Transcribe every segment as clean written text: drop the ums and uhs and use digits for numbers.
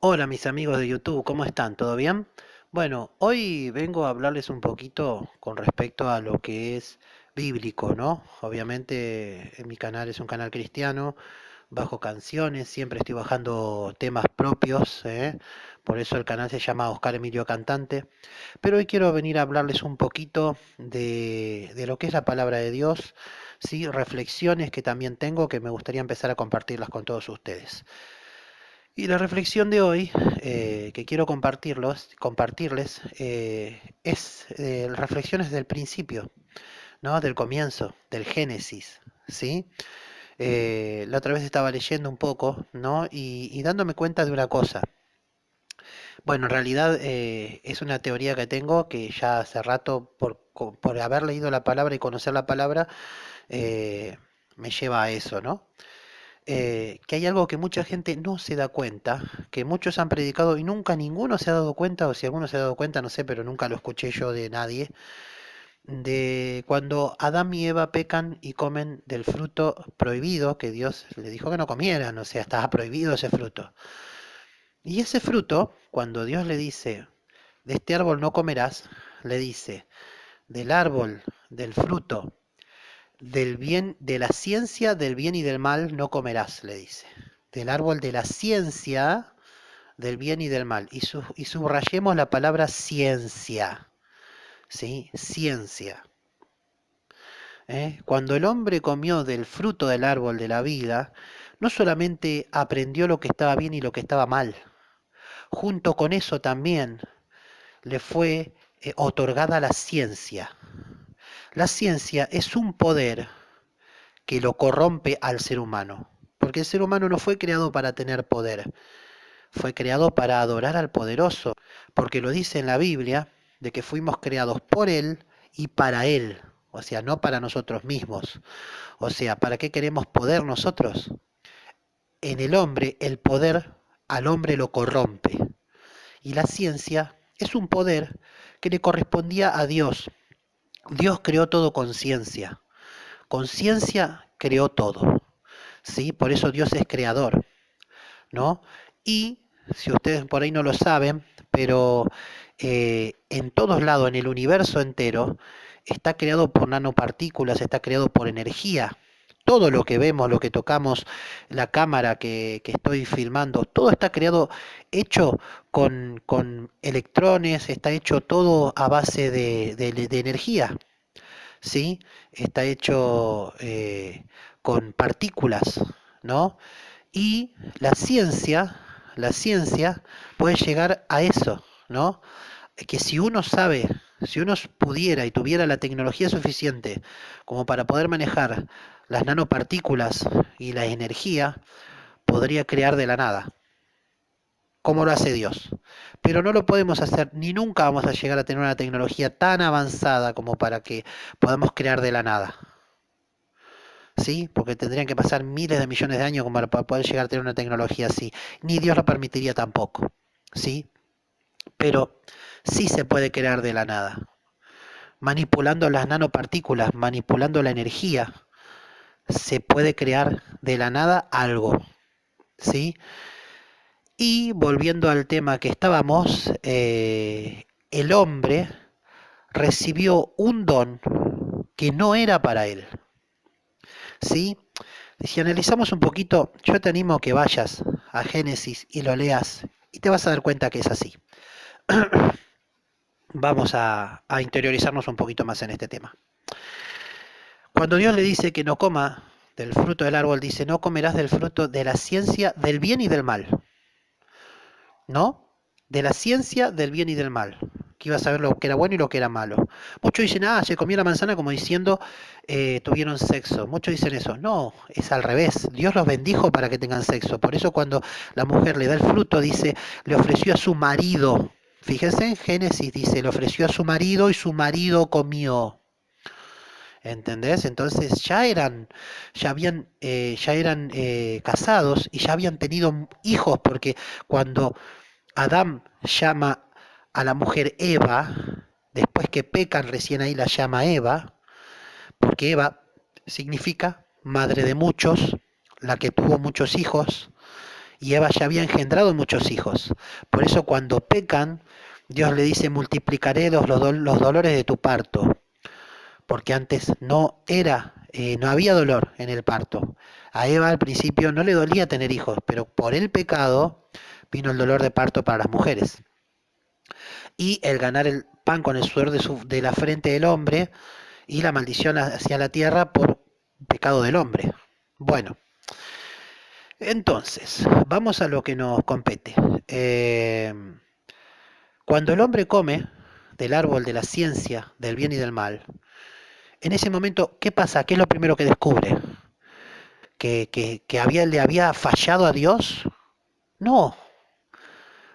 Hola mis amigos de YouTube, ¿cómo están? ¿Todo bien? Bueno, hoy vengo a hablarles un poquito con respecto a lo que es bíblico, ¿no? Obviamente mi canal es un canal cristiano, bajo canciones, siempre estoy bajando temas propios, ¿eh? Por eso el canal se llama Oscar Emilio Cantante, pero hoy quiero venir a hablarles un poquito de lo que es la palabra de Dios, ¿sí? Reflexiones que también tengo que me gustaría empezar a compartirlas con todos ustedes. Y la reflexión de hoy que quiero compartirles es reflexiones del principio, ¿no? Del comienzo, del Génesis, ¿sí? La otra vez estaba leyendo un poco, ¿no? Y dándome cuenta de una cosa. Bueno, en realidad es una teoría que tengo que ya hace rato, por haber leído la palabra y conocer la palabra, eh, me lleva a eso, ¿no? Que hay algo que mucha gente no se da cuenta, que muchos han predicado y nunca ninguno se ha dado cuenta, o si alguno se ha dado cuenta, no sé, pero nunca lo escuché yo de nadie, de cuando Adán y Eva pecan y comen del fruto prohibido que Dios le dijo que no comieran, o sea, estaba prohibido ese fruto. Y ese fruto, cuando Dios le dice, de este árbol no comerás, le dice, del árbol, del fruto, del bien, de la ciencia del bien y del mal no comerás, le dice. Del árbol de la ciencia del bien y del mal. Y subrayemos la palabra ciencia, ¿sí? Ciencia. Cuando el hombre comió del fruto del árbol de la vida, no solamente aprendió lo que estaba bien y lo que estaba mal, junto con eso también le fue otorgada la ciencia. La ciencia es un poder que lo corrompe al ser humano, porque el ser humano no fue creado para tener poder, fue creado para adorar al poderoso, porque lo dice en la Biblia, de que fuimos creados por Él y para Él, o sea, no para nosotros mismos. O sea, ¿para qué queremos poder nosotros? En el hombre, el poder al hombre lo corrompe. Y la ciencia es un poder que le correspondía a Dios. Dios creó todo con ciencia. Con ciencia creó todo. ¿Sí? Por eso Dios es creador, ¿no? Y si ustedes por ahí no lo saben, pero en todos lados, en el universo entero, está creado por nanopartículas, está creado por energía. Todo lo que vemos, lo que tocamos, la cámara que estoy filmando, todo está creado, hecho con electrones, está hecho todo a base de energía, ¿sí? Está hecho con partículas, ¿no? Y la ciencia puede llegar a eso, ¿no? Que si uno sabe, si uno pudiera y tuviera la tecnología suficiente como para poder manejar las nanopartículas y la energía, podría crear de la nada, como lo hace Dios. Pero no lo podemos hacer, ni nunca vamos a llegar a tener una tecnología tan avanzada como para que podamos crear de la nada. ¿Sí? Porque tendrían que pasar miles de millones de años como para poder llegar a tener una tecnología así. Ni Dios lo permitiría tampoco, ¿sí? Pero sí se puede crear de la nada. Manipulando las nanopartículas, manipulando la energía, se puede crear de la nada algo, ¿sí? Y volviendo al tema que estábamos, el hombre recibió un don que no era para él, ¿sí? Si analizamos un poquito, yo te animo a que vayas a Génesis y lo leas y te vas a dar cuenta que es así. Vamos a interiorizarnos un poquito más en este tema. Cuando Dios le dice que no coma del fruto del árbol, dice, no comerás del fruto de la ciencia del bien y del mal, ¿no? De la ciencia del bien y del mal, que iba a saber lo que era bueno y lo que era malo. Muchos dicen, ah, se comió la manzana como diciendo, tuvieron sexo. Muchos dicen eso. No, es al revés. Dios los bendijo para que tengan sexo. Por eso cuando la mujer le da el fruto, dice, le ofreció a su marido. Fíjense en Génesis, dice, le ofreció a su marido y su marido comió. ¿Entendés? Entonces ya eran casados y ya habían tenido hijos, porque cuando Adán llama a la mujer Eva, después que pecan recién ahí la llama Eva, porque Eva significa madre de muchos, la que tuvo muchos hijos, y Eva ya había engendrado muchos hijos. Por eso cuando pecan, Dios le dice, multiplicaré los dolores de tu parto, porque antes no había dolor en el parto. A Eva al principio no le dolía tener hijos, pero por el pecado vino el dolor de parto para las mujeres. Y el ganar el pan con el sudor de la frente del hombre y la maldición hacia la tierra por pecado del hombre. Bueno, entonces, vamos a lo que nos compete. Eh, Cuando el hombre come del árbol de la ciencia, del bien y del mal, en ese momento, ¿qué pasa? ¿Qué es lo primero que descubre? ¿Que le había fallado a Dios? No,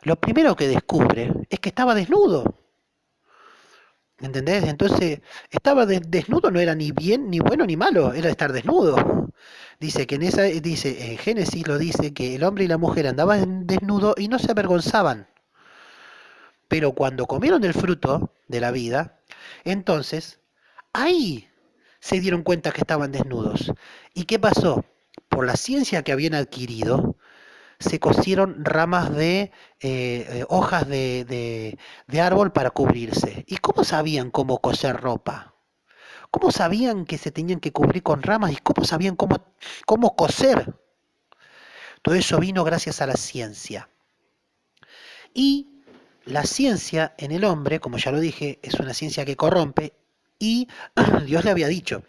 lo primero que descubre es que estaba desnudo. ¿Entendés? Entonces, desnudo no era ni bien, ni bueno, ni malo, era estar desnudo. Dice en Génesis lo dice que el hombre y la mujer andaban desnudos y no se avergonzaban. Pero cuando comieron del fruto de la vida, entonces ahí se dieron cuenta que estaban desnudos. ¿Y qué pasó? Por la ciencia que habían adquirido, se cosieron ramas hojas de árbol para cubrirse. ¿Y cómo sabían cómo coser ropa? ¿Cómo sabían que se tenían que cubrir con ramas? ¿Y cómo sabían cómo coser? Todo eso vino gracias a la ciencia. Y la ciencia en el hombre, como ya lo dije, es una ciencia que corrompe y Dios le había dicho,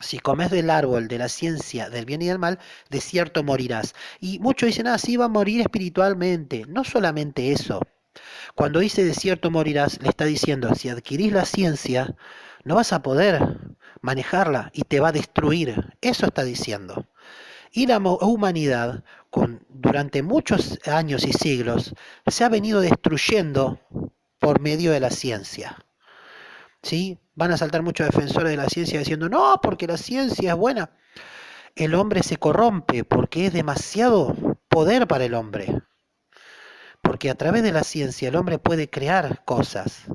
si comes del árbol de la ciencia del bien y del mal, de cierto morirás. Y muchos dicen, sí, va a morir espiritualmente. No solamente eso. Cuando dice de cierto morirás, le está diciendo, si adquirís la ciencia, no vas a poder manejarla y te va a destruir. Eso está diciendo. Y la humanidad, durante muchos años y siglos, se ha venido destruyendo por medio de la ciencia. ¿Sí? Van a saltar muchos defensores de la ciencia diciendo, no, porque la ciencia es buena. El hombre se corrompe porque es demasiado poder para el hombre. Porque a través de la ciencia el hombre puede crear cosas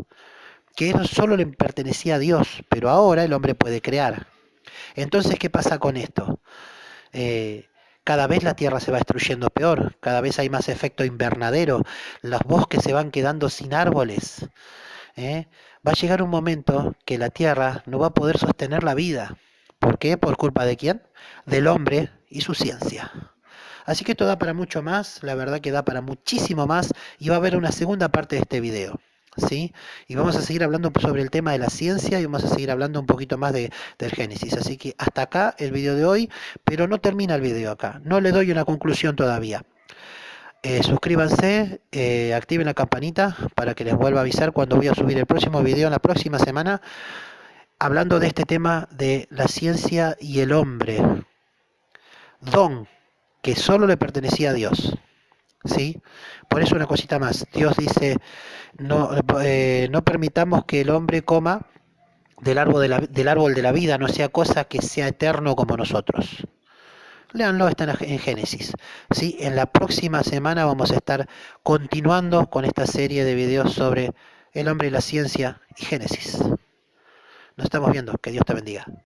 que solo le pertenecía a Dios, pero ahora el hombre puede crear. Entonces, ¿qué pasa con esto? Cada vez la tierra se va destruyendo peor, cada vez hay más efecto invernadero, los bosques se van quedando sin árboles. ¿eh? Va a llegar un momento que la tierra no va a poder sostener la vida. ¿Por qué? ¿Por culpa de quién? Del hombre y su ciencia. Así que esto da para mucho más, la verdad que da para muchísimo más y va a haber una segunda parte de este video. ¿Sí? Y vamos a seguir hablando sobre el tema de la ciencia y vamos a seguir hablando un poquito más del Génesis. Así que hasta acá el video de hoy, pero no termina el video acá. No le doy una conclusión todavía. Suscríbanse, activen la campanita para que les vuelva a avisar cuando voy a subir el próximo video en la próxima semana, hablando de este tema de la ciencia y el hombre. Don que solo le pertenecía a Dios. ¿Sí? Por eso una cosita más. Dios dice, no permitamos que el hombre coma del árbol de la vida, no sea cosa que sea eterno como nosotros. Léanlo, está en Génesis. ¿Sí? En la próxima semana vamos a estar continuando con esta serie de videos sobre el hombre y la ciencia y Génesis. Nos estamos viendo. Que Dios te bendiga.